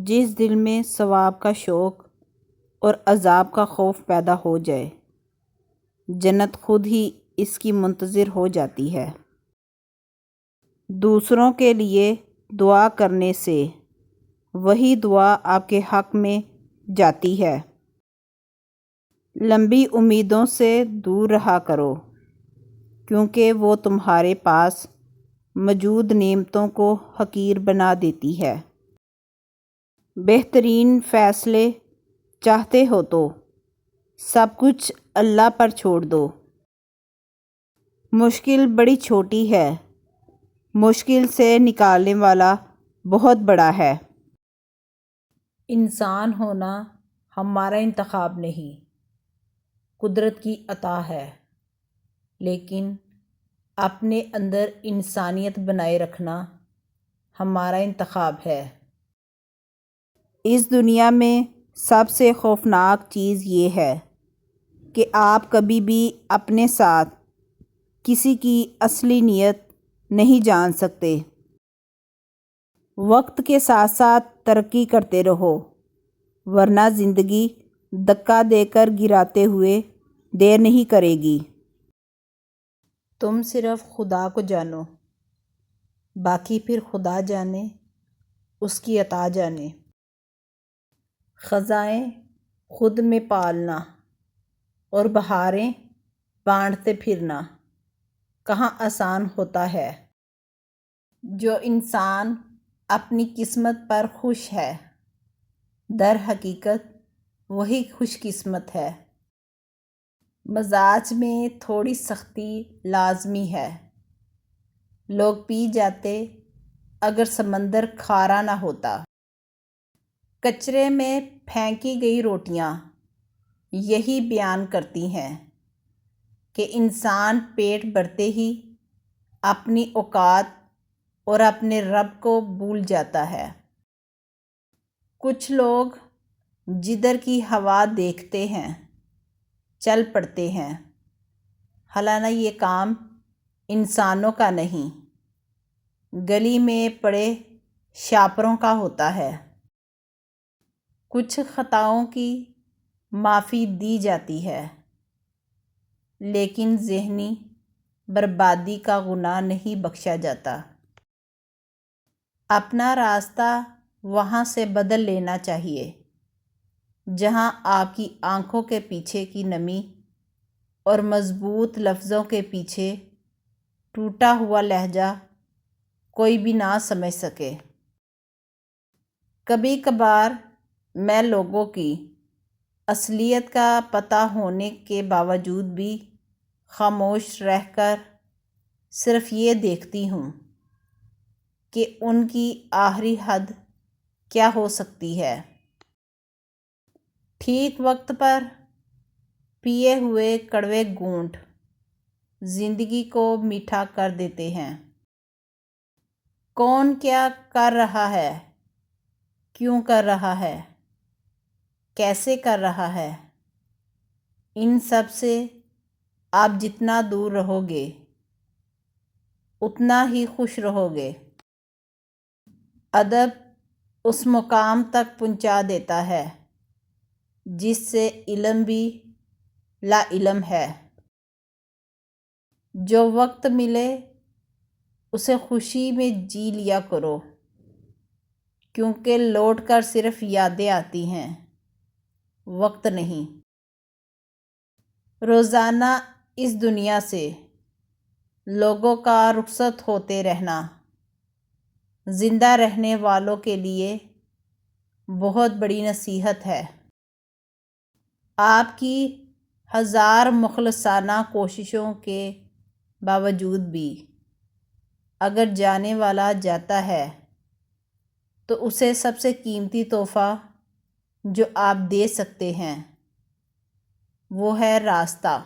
جس دل میں ثواب کا شوق اور عذاب کا خوف پیدا ہو جائے، جنت خود ہی اس کی منتظر ہو جاتی ہے۔ دوسروں کے لیے دعا کرنے سے وہی دعا آپ کے حق میں جاتی ہے۔ لمبی امیدوں سے دور رہا کرو، کیونکہ وہ تمہارے پاس موجود نعمتوں کو حقیر بنا دیتی ہے۔ بہترین فیصلے چاہتے ہو تو سب کچھ اللہ پر چھوڑ دو۔ مشکل بڑی چھوٹی ہے، مشکل سے نکالنے والا بہت بڑا ہے۔ انسان ہونا ہمارا انتخاب نہیں، قدرت کی عطا ہے، لیکن اپنے اندر انسانیت بنائے رکھنا ہمارا انتخاب ہے۔ اس دنیا میں سب سے خوفناک چیز یہ ہے کہ آپ کبھی بھی اپنے ساتھ کسی کی اصلی نیت نہیں جان سکتے۔ وقت کے ساتھ ساتھ ترقی کرتے رہو، ورنہ زندگی دھکا دے کر گراتے ہوئے دیر نہیں کرے گی۔ تم صرف خدا کو جانو، باقی پھر خدا جانے، اس کی عطا جانے۔ خزائیں خود میں پالنا اور بہاریں بانٹتے پھرنا کہاں آسان ہوتا ہے۔ جو انسان اپنی قسمت پر خوش ہے، در حقیقت وہی خوش قسمت ہے۔ مزاج میں تھوڑی سختی لازمی ہے، لوگ پی جاتے اگر سمندر کھارا نہ ہوتا۔ کچرے میں پھینکی گئی روٹیاں یہی بیان کرتی ہیں کہ انسان پیٹ بھرتے ہی اپنی اوقات اور اپنے رب کو بھول جاتا ہے۔ کچھ لوگ جدھر کی ہوا دیکھتے ہیں چل پڑتے ہیں، حالانہ یہ کام انسانوں کا نہیں، گلی میں پڑے شاپروں کا ہوتا ہے۔ کچھ خطاؤں کی معافی دی جاتی ہے، لیکن ذہنی بربادی کا گناہ نہیں بخشا جاتا۔ اپنا راستہ وہاں سے بدل لینا چاہیے جہاں آپ کی آنکھوں کے پیچھے کی نمی اور مضبوط لفظوں کے پیچھے ٹوٹا ہوا لہجہ کوئی بھی نہ سمجھ سکے۔ کبھی کبھار میں لوگوں کی اصلیت کا پتہ ہونے کے باوجود بھی خاموش رہ کر صرف یہ دیکھتی ہوں کہ ان کی آخری حد کیا ہو سکتی ہے۔ ٹھیک وقت پر پیے ہوئے کڑوے گھونٹ زندگی کو میٹھا کر دیتے ہیں۔ کون کیا کر رہا ہے، کیوں کر رہا ہے، کیسے کر رہا ہے، ان سب سے آپ جتنا دور رہو گے اتنا ہی خوش رہو گے۔ ادب اس مقام تک پہنچا دیتا ہے جس سے علم بھی لا علم ہے۔ جو وقت ملے اسے خوشی میں جی لیا کرو، کیونکہ لوٹ کر صرف یادیں آتی ہیں، وقت نہیں۔ روزانہ اس دنیا سے لوگوں کا رخصت ہوتے رہنا زندہ رہنے والوں کے لیے بہت بڑی نصیحت ہے۔ آپ کی ہزار مخلصانہ کوششوں کے باوجود بھی اگر جانے والا جاتا ہے تو اسے سب سے قیمتی تحفہ جو آپ دے سکتے ہیں وہ ہے راستہ۔